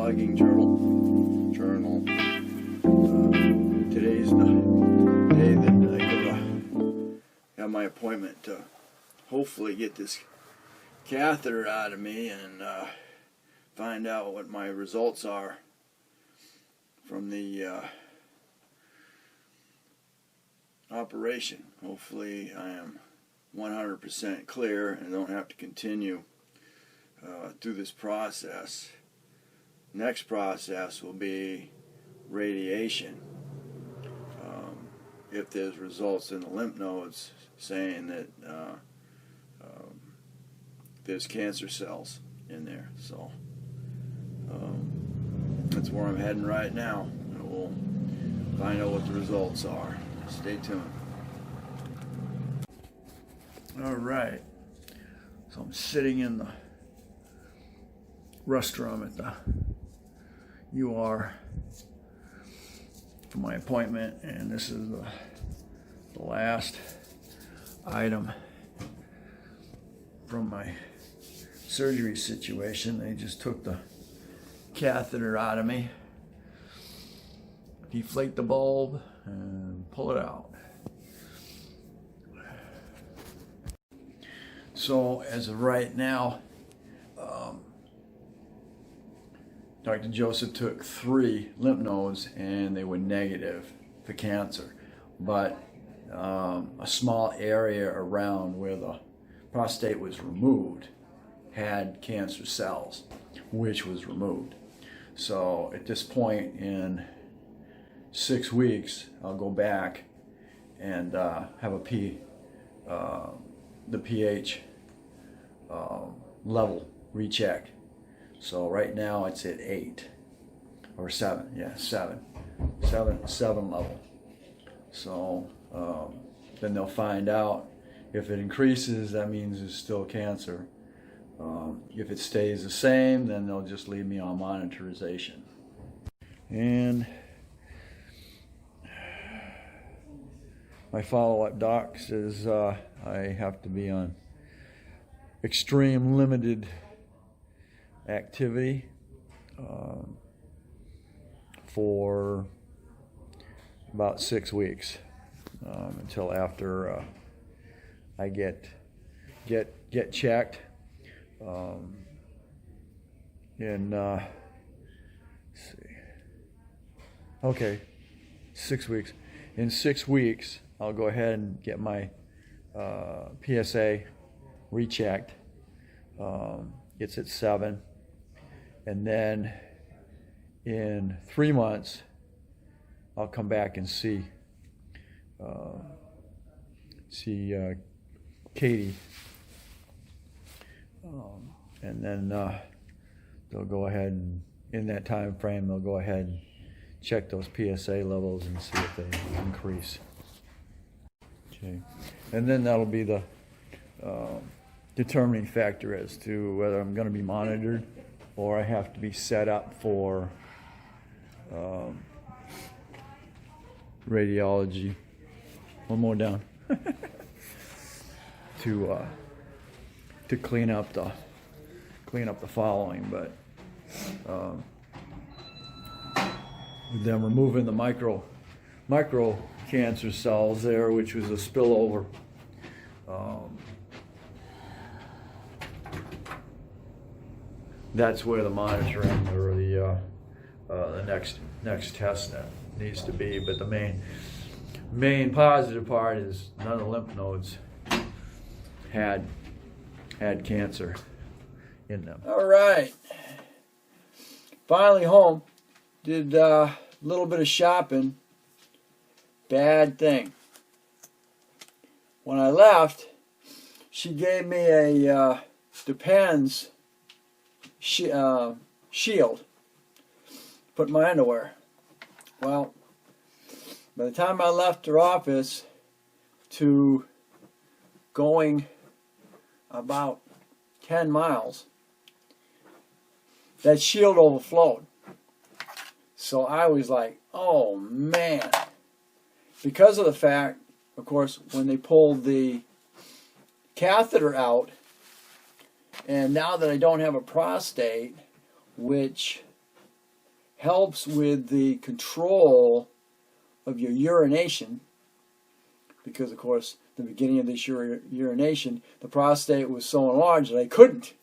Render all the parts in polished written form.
blogging journal. Today's the day that I have my appointment to hopefully get this catheter out of me and find out what my results are from the operation. Hopefully I am 100% clear and don't have to continue through this process. Next process will be radiation. If there's results in the lymph nodes saying that there's cancer cells in there, so that's where I'm heading right now, and we'll find out what the results are. Stay tuned. Alright, so I'm sitting in the restroom at the UR for my appointment, and this is the last item from my surgery situation. They just took the catheter out of me, deflate the bulb, and pull it out. So as of right now, Dr. Joseph took 3 lymph nodes and they were negative for cancer, but a small area around where the prostate was removed had cancer cells, which was removed. So at this point in 6 weeks, I'll go back and have the pH level rechecked. So right now it's at 8 or 7, yeah, 7 level. So then they'll find out. If it increases, that means it's still cancer. If it stays the same, then they'll just leave me on monitorization. And my follow-up doc says I have to be on extreme limited activity for about 6 weeks until after I get checked. Let's see. Okay, 6 weeks. In 6 weeks, I'll go ahead and get my PSA rechecked. It's at 7, and then in 3 months, I'll come back and see Katie, and then they'll go ahead and in that time frame they'll go ahead and check those PSA levels and see if they increase. Okay, and then that'll be the determining factor as to whether I'm going to be monitored or I have to be set up for radiology. One more down. to clean up the following, but with them removing the micro cancer cells there, which was a spillover. That's where the monitoring or the next test that needs to be. But the main positive part is none of the lymph nodes had cancer in them. All right, finally home. Did a little bit of shopping. Bad thing. When I left, she gave me a Depends shield. Put in my underwear. Well, by the time I left her office to going about 10 miles, that shield overflowed. So I was like, oh man. Because of the fact, of course, when they pulled the catheter out, and now that I don't have a prostate, which helps with the control of your urination, because of course the beginning of this urination, the prostate was so enlarged that I couldn't.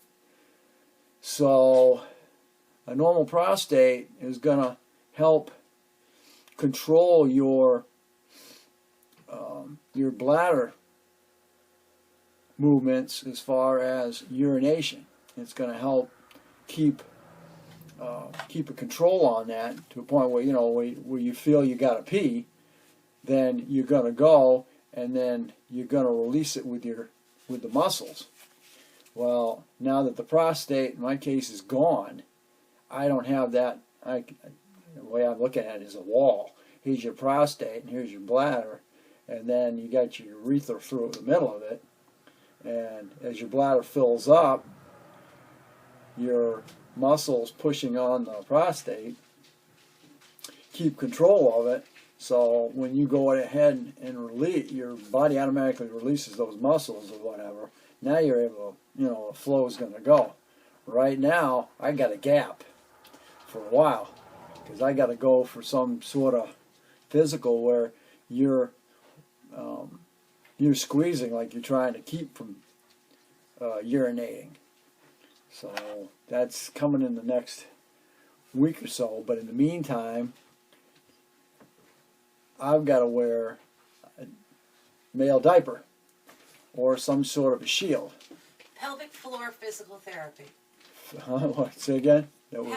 So a normal prostate is going to help control your bladder movements as far as urination. It's going to help keep a control on that to a point where, where you feel you got to pee, then you're going to go, and then you're going to release it with the muscles. Well, now that the prostate, in my case, is gone, I don't have that. The way I'm looking at it is a wall. Here's your prostate, and here's your bladder, and then you got your urethra through the middle of it. And as your bladder fills up, your muscles pushing on the prostate keep control of it. So when you go ahead and release, your body automatically releases those muscles or whatever. Now you're able, the flow is going to go. Right now, I got a gap for a while because I got to go for some sort of physical where you're squeezing like you're trying to keep from urinating. So that's coming in the next week or so. But in the meantime, I've got to wear a male diaper or some sort of a shield. Pelvic floor physical therapy. What? Say again? That was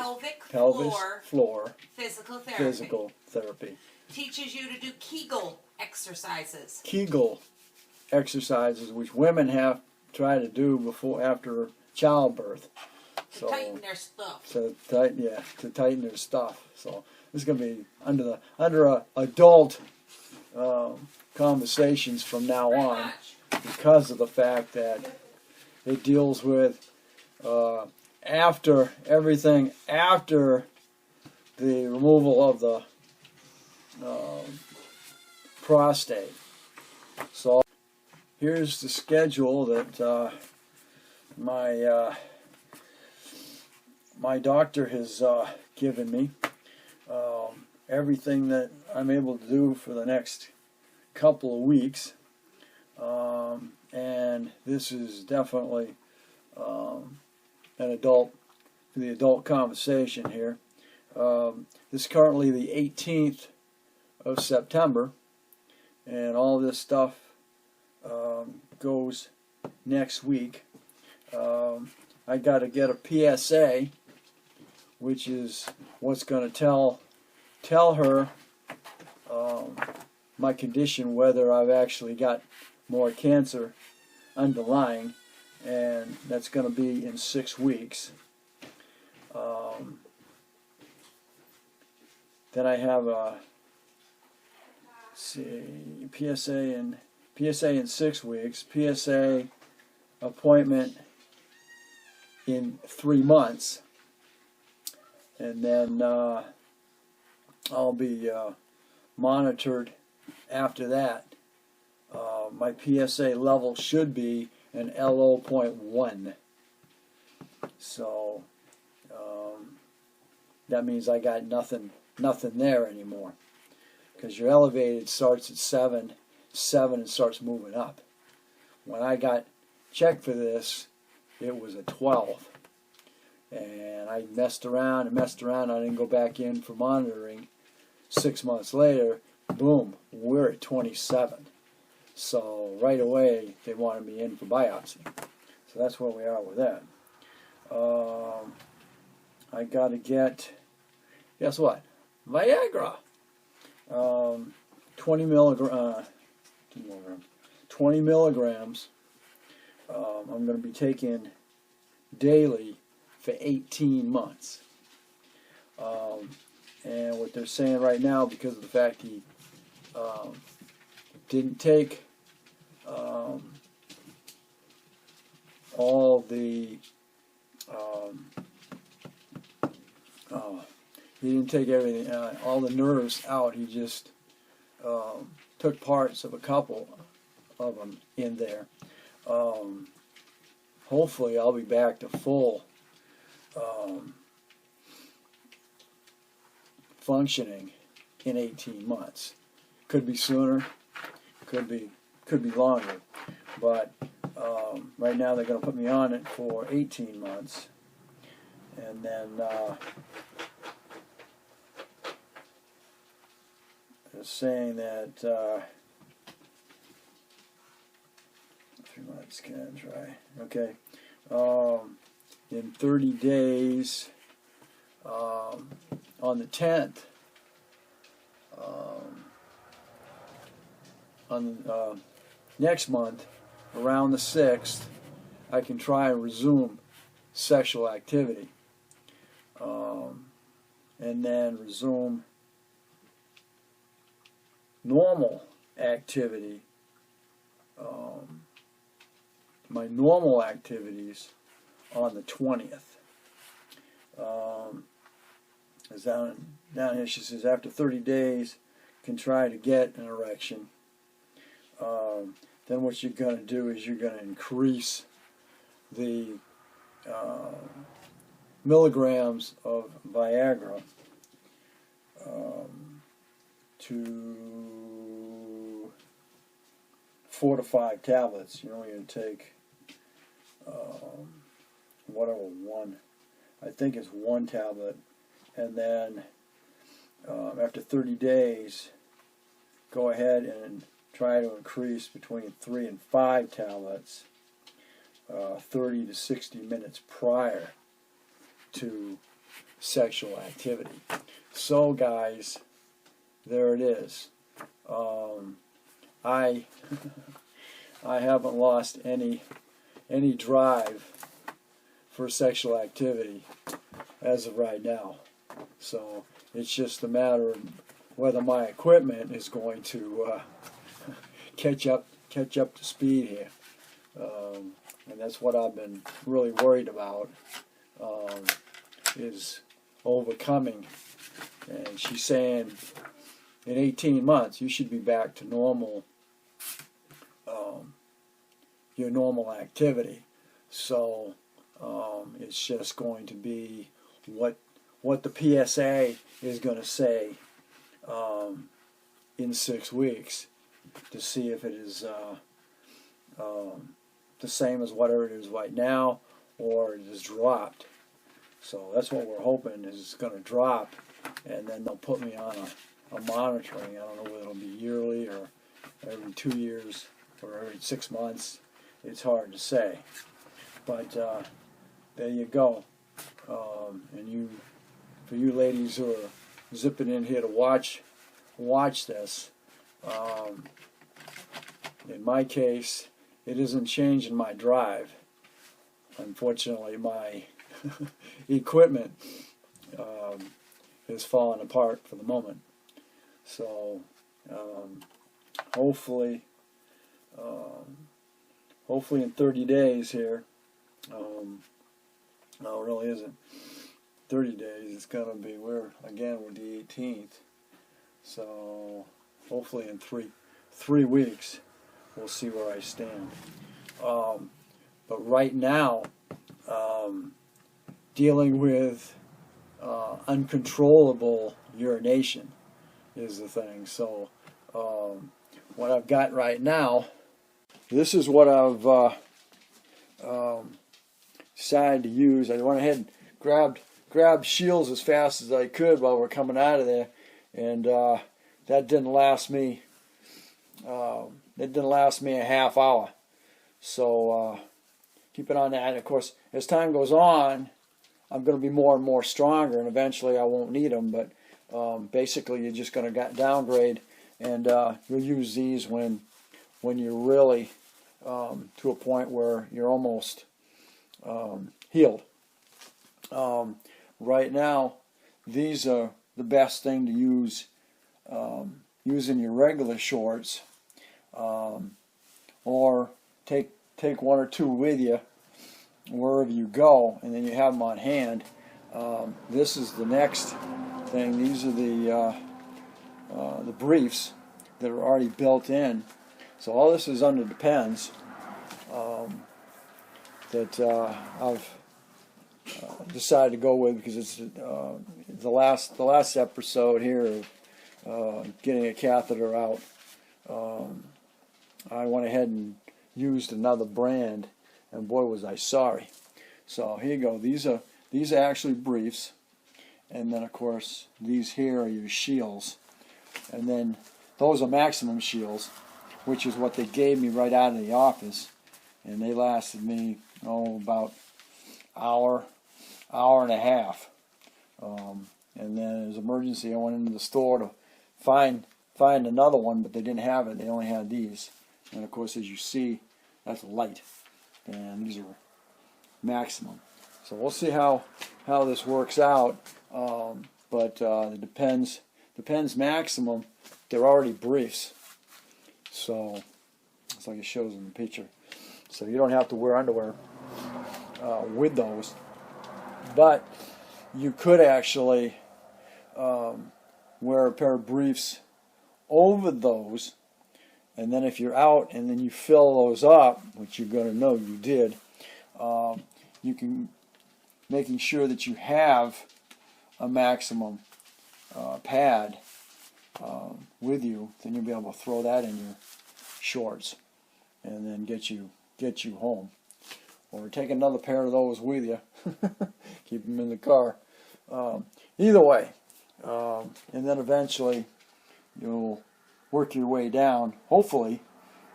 pelvic floor physical therapy. Physical therapy. Teaches you to do Kegel exercises. Kegel exercises, which women have tried to do after childbirth. To tighten their stuff. To tighten their stuff. So this is going to be under adult conversations from now on, because of the fact that it deals with after the removal of the prostate. So here's the schedule that my doctor has given me. Everything that I'm able to do for the next couple of weeks, and this is definitely the adult conversation here. This is currently the 18th of September, and all this stuff goes next week. I got to get a PSA, which is what's going to tell her my condition, whether I've actually got more cancer underlying, and that's going to be in 6 weeks. Then I have a PSA in 6 weeks, PSA appointment in 3 months, and then I'll be monitored after that. My PSA level should be an LO.1. So that means I got nothing there anymore, because your elevated starts at 7 and starts moving up. When I got checked for this, it was a 12, and I messed around. I didn't go back in for monitoring. 6 months later, boom, we're at 27. So right away they wanted me in for biopsy. So that's where we are with that. I got to get, guess what? Viagra. 20 milligrams. I'm going to be taking daily for 18 months. And what they're saying right now, because of the fact he didn't take all the he didn't take everything, all the nerves out. He just took parts of a couple of them in there. Hopefully I'll be back to full functioning in 18 months. Could be sooner, could be longer, but right now they're going to put me on it for 18 months, and then they're saying that 3 months can try. Okay, in 30 days, on the 10th, next month, around the 6th, I can try and resume sexual activity, and then resume normal activity, my normal activities, on the 20th. As down here she says, after 30 days, can try to get an erection. Then what you're going to do is you're going to increase the milligrams of Viagra to 4 to 5 tablets. You're only going to take one. I think it's 1 tablet, and then after 30 days, go ahead and try to increase between 3 and 5 tablets 30 to 60 minutes prior to sexual activity. So guys, there it is. I haven't lost any drive for sexual activity as of right now. So it's just a matter of whether my equipment is going to catch up to speed here, and that's what I've been really worried about, is overcoming. And she's saying in 18 months you should be back to normal, your normal activity. So it's just going to be what the PSA is going to say in 6 weeks, to see if it is the same as whatever it is right now, or it is dropped. So that's what we're hoping, is it's going to drop, and then they'll put me on a monitoring. I don't know whether it'll be yearly or every 2 years or every 6 months. It's hard to say. But there you go. And for you ladies who are zipping in here to watch this, in my case, it isn't changing my drive. Unfortunately, my equipment is falling apart for the moment. So hopefully in 30 days here, no, it really isn't 30 days, it's going to be, we're the 18th. So hopefully in three weeks we'll see where I stand. But right now, dealing with uncontrollable urination is the thing. So what I've got right now, this is what I've decided to use. I went ahead and grabbed shields as fast as I could while we're coming out of there, and that didn't last me. It didn't last me a half hour. So keep it on that. And of course, as time goes on, I'm going to be more and more stronger, and eventually I won't need them. But basically, you're just going to downgrade, and you'll use these when you're really to a point where you're almost healed. Right now, these are the best thing to use using your regular shorts, or take one or two with you wherever you go, and then you have them on hand. This is the next thing. These are the briefs that are already built in. So all this is under the pens that I've decided to go with, because it's the last episode here of getting a catheter out. I went ahead and used another brand, and boy was I sorry. So here you go. These are actually briefs, and then of course these here are your shields, and then those are maximum shields, which is what they gave me right out of the office, and they lasted me about hour and a half. And then as emergency, I went into the store to find another one, but they didn't have it. They only had these. And of course, as you see, that's light, and these are maximum. So we'll see how this works out. But it depends maximum. They're already briefs, so it's like it shows in the picture. So you don't have to wear underwear with those, but you could actually wear a pair of briefs over those, and then if you're out and then you fill those up, which you're going to know you did, you can, making sure that you have a maximum pad with you, then you'll be able to throw that in your shorts and then get you home. Or take another pair of those with you. Keep them in the car. Either way. And then eventually you'll work your way down, hopefully,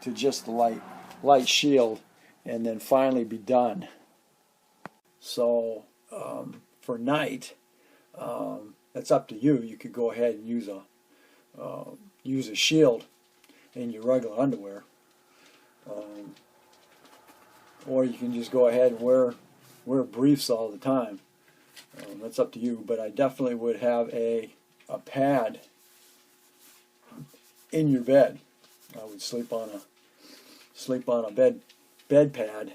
to just the light shield, and then finally be done. So for night, that's up to you. You could go ahead and use a shield in your regular underwear. Or you can just go ahead and wear briefs all the time. That's up to you. But I definitely would have a pad in your bed. I would sleep on a bed pad,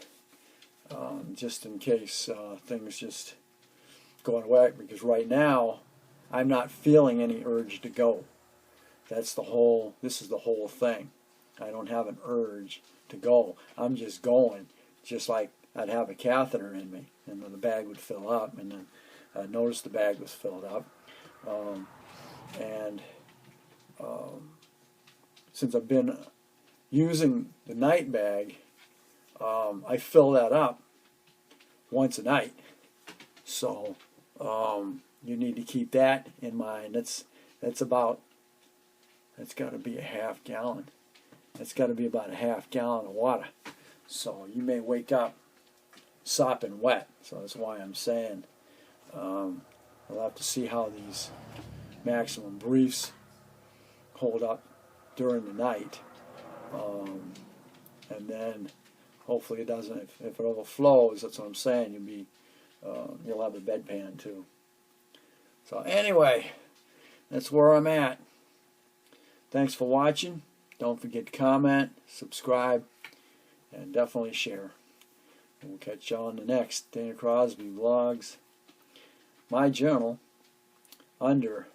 just in case things just go out of whack. Because right now I'm not feeling any urge to go. This is the whole thing. I don't have an urge to go. I'm just going. Just like I'd have a catheter in me, and then the bag would fill up, and then I'd notice the bag was filled up. Since I've been using the night bag, I fill that up once a night. So you need to keep that in mind. That's got to be a half gallon. That's got to be about a half gallon of water. So you may wake up sopping wet. So that's why I'm saying I'll have to see how these maximum briefs hold up during the night. And then hopefully it doesn't. If it overflows, that's what I'm saying. You'll have a bedpan too. So anyway, that's where I'm at. Thanks for watching. Don't forget to comment, subscribe, and definitely share. And we'll catch you on the next Dana Crosby Vlogs, my journal, under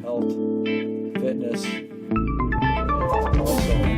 health, fitness, and also